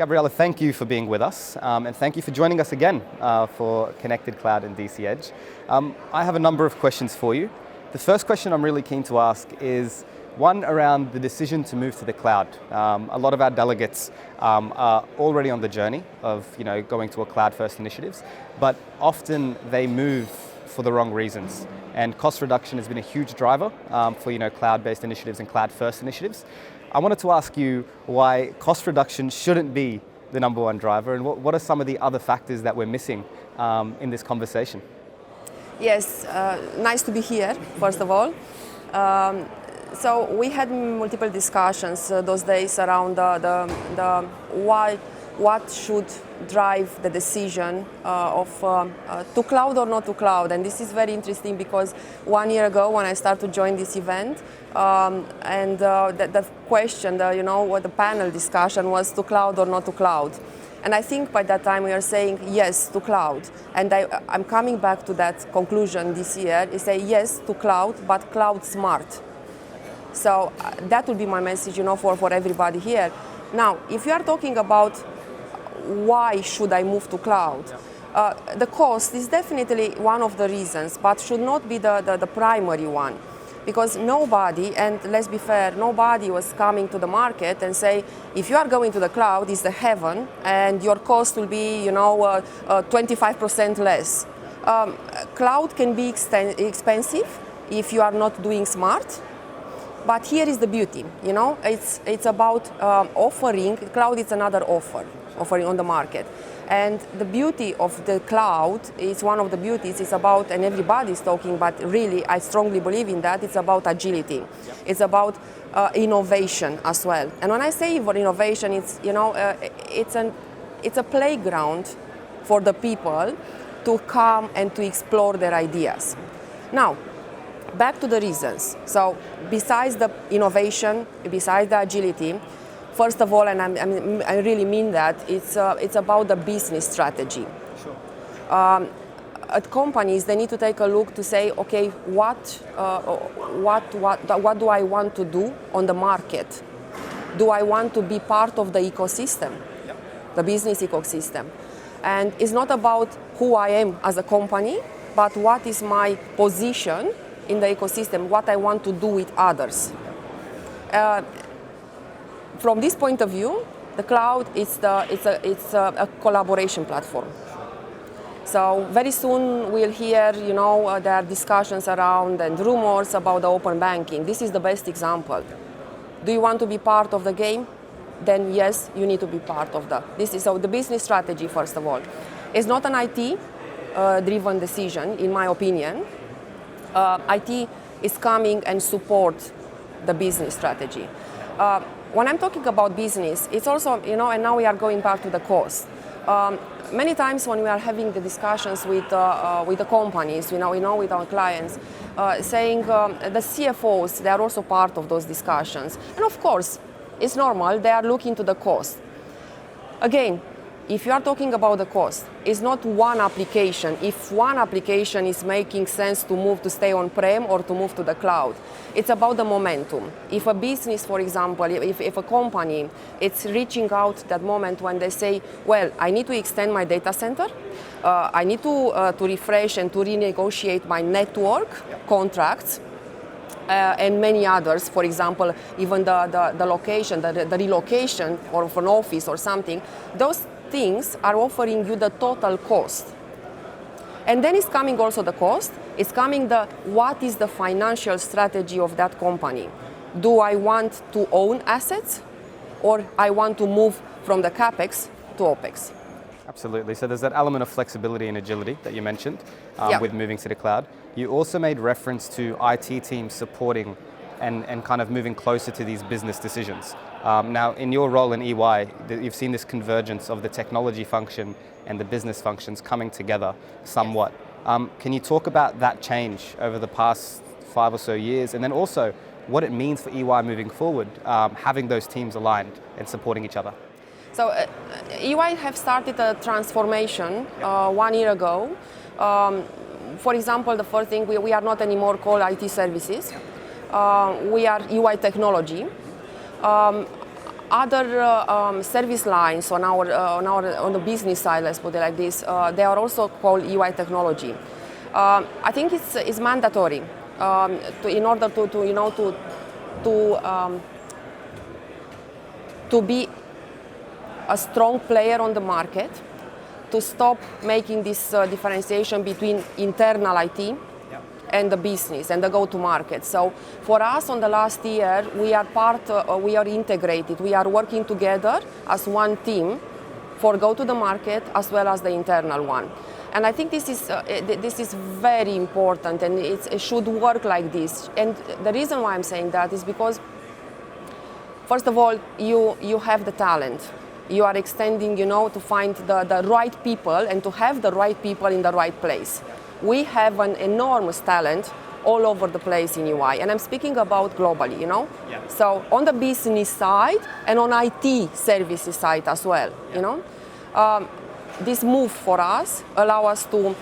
Gabriela, thank you for being with us, and thank you for joining us again for Connected Cloud and DC Edge. I have a number of questions for you. The first question I'm really keen to ask is one around the decision to move to the cloud. A lot of our delegates are already on the journey of going to a cloud-first initiatives, but often they move for the wrong reasons. And cost reduction has been a huge driver for cloud-based initiatives and cloud-first initiatives. I wanted to ask you why cost reduction shouldn't be the number one driver, and what are some of the other factors that we're missing in this conversation? Yes, nice to be here, first of all. So we had multiple discussions those days around what should drive the decision of to cloud or not to cloud. And this is very interesting because 1 year ago when I started to join this event, the question, what the panel discussion was to cloud or not to cloud. And I think by that time we are saying yes to cloud. And I'm coming back to that conclusion this year, is say yes to cloud, but cloud smart. So that would be my message, for everybody here. Now, if you are talking about why should I move to cloud, the cost is definitely one of the reasons, but should not be the primary one. Because nobody, and let's be fair, nobody was coming to the market and say, if you are going to the cloud, it's the heaven, and your cost will be, 25% less. Cloud can be expensive if you are not doing smart. But here is the beauty, it's about offering. Cloud is another offering on the market. And the beauty of the cloud is one of the beauties. It's about, and everybody's talking, but really I strongly believe in that, it's about agility. Yep. It's about innovation as well. And when I say for innovation, it's, it's a playground for the people to come and to explore their ideas. Now, back to the reasons. So besides the innovation, besides the agility, first of all, and I really mean that, it's about the business strategy. Sure. At companies, they need to take a look to say, okay, what do I want to do on the market? Do I want to be part of the ecosystem, yep, the business ecosystem? And it's not about who I am as a company, but what is my position in the ecosystem, what I want to do with others. From this point of view, the cloud it's a collaboration platform. So very soon we'll hear, there are discussions around and rumors about the open banking. This is the best example. Do you want to be part of the game? Then yes, you need to be part of so the business strategy, first of all. It's not an IT driven decision, in my opinion. IT is coming and support the business strategy. When I'm talking about business, it's also, and now we are going back to the cost. Many times when we are having the discussions with the companies, with our clients, saying the CFOs, they are also part of those discussions. And of course, it's normal, they are looking to the cost. Again, if you are talking about the cost, it's not one application. If one application is making sense to move to stay on-prem or to move to the cloud, it's about the momentum. If a business, for example, if a company, it's reaching out that moment when they say, well, I need to extend my data center, I need to refresh and to renegotiate my network contracts, and many others, for example, even the location, the relocation of an office or something, those things are offering you the total cost. And then it's coming also the cost, it's coming what is the financial strategy of that company. Do I want to own assets or I want to move from the CapEx to OpEx? Absolutely, so there's that element of flexibility and agility that you mentioned with moving to the cloud. You also made reference to IT teams supporting and kind of moving closer to these business decisions. Now, in your role in EY, you've seen this convergence of the technology function and the business functions coming together somewhat. Can you talk about that change over the past 5 or so years, and then also what it means for EY moving forward, having those teams aligned and supporting each other? So EY have started a transformation 1 year ago. For example, the first thing, we are not anymore called IT services. We are EY technology. Other service lines on the business side, let's put it like this, they are also called UI technology. I think it's mandatory in order to be a strong player on the market, to stop making this differentiation between internal IT and the business and the go-to-market. So for us, on the last year, we are integrated. We are working together as one team for go-to-the-market as well as the internal one. And I think this is very important, and it should work like this. And the reason why I'm saying that is because, first of all, you have the talent. You are extending, to find the right people and to have the right people in the right place. We have an enormous talent all over the place in UI, and I'm speaking about globally, Yeah. So on the business side and on IT services side as well, this move for us allow us to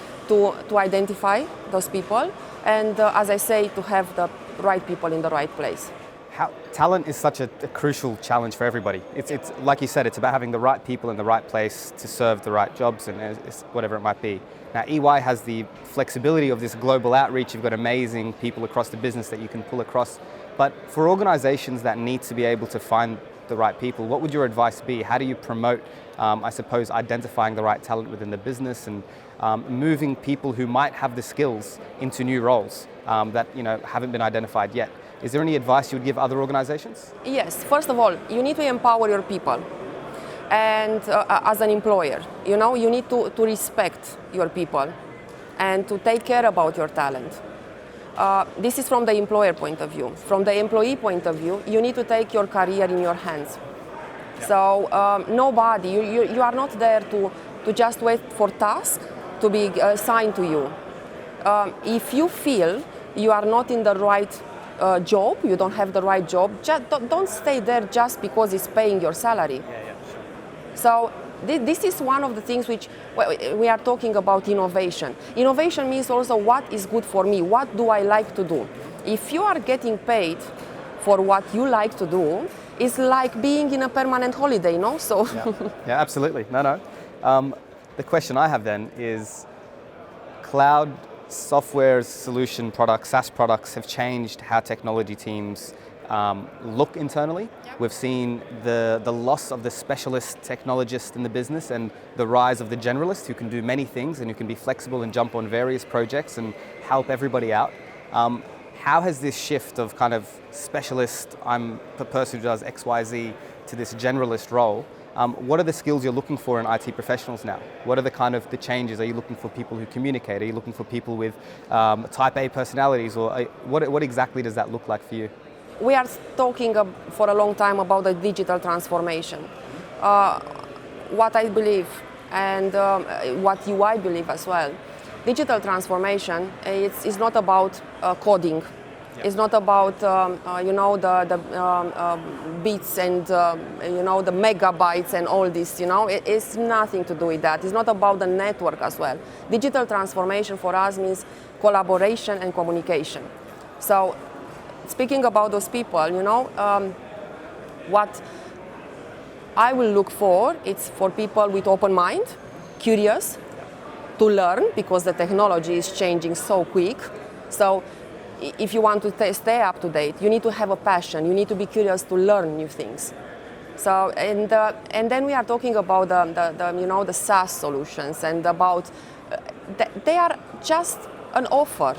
identify those people and, as I say, to have the right people in the right place. Talent is such a crucial challenge for everybody. It's like you said, it's about having the right people in the right place to serve the right jobs and whatever it might be. Now, EY has the flexibility of this global outreach. You've got amazing people across the business that you can pull across. But for organizations that need to be able to find the right people, what would your advice be? How do you promote, I suppose, identifying the right talent within the business and moving people who might have the skills into new roles that haven't been identified yet? Is there any advice you would give other organizations? Yes, first of all, you need to empower your people. And as an employer, you need to respect your people and to take care about your talent. This is from the employer point of view. From the employee point of view, you need to take your career in your hands. Yeah. So nobody, you are not there to just wait for tasks to be assigned to you. If you feel you are not in the right job, you don't have the right job, just don't stay there just because it's paying your salary. Yeah, sure. So this is one of the things which we are talking about innovation. Innovation means also what is good for me, what do I like to do. If you are getting paid for what you like to do, it's like being in a permanent holiday, So yeah, absolutely. No. The question I have then is, cloud software solution products, SaaS products have changed how technology teams look internally. Yep. We've seen the loss of the specialist technologist in the business and the rise of the generalist who can do many things and who can be flexible and jump on various projects and help everybody out. How has this shift of kind of specialist, I'm the person who does X, Y, Z, to this generalist role, what are the skills you're looking for in IT professionals now? What are the changes? Are you looking for people who communicate? Are you looking for people with type A personalities? Or what exactly does that look like for you? We are talking for a long time about the digital transformation. What I believe and what UI believe as well, digital transformation is not about coding. Yeah. It's not about the bits and the megabytes and all this. It's nothing to do with that. It's not about the network as well. Digital transformation for us means collaboration and communication. So, speaking about those people, what I will look for, it's for people with open mind, curious, to learn, because the technology is changing so quick. So if you want to stay up to date, you need to have a passion. You need to be curious to learn new things. So and then we are talking about the SaaS solutions and about they are just an offer.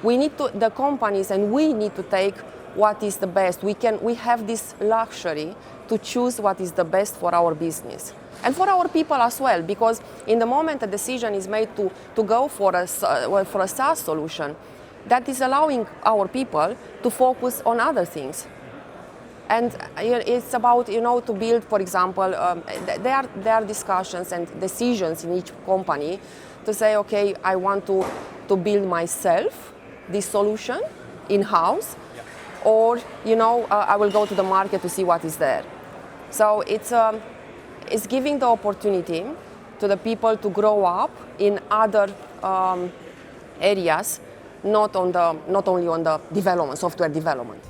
We need the companies, and we need to take what is the best. We have this luxury to choose what is the best for our business and for our people as well. Because in the moment a decision is made to go for a SaaS solution, that is allowing our people to focus on other things. And it's about to build, for example, there are discussions and decisions in each company to say, okay, I want to build myself this solution in-house, or I will go to the market to see what is there. So it's giving the opportunity to the people to grow up in other areas, not only on the development, software development.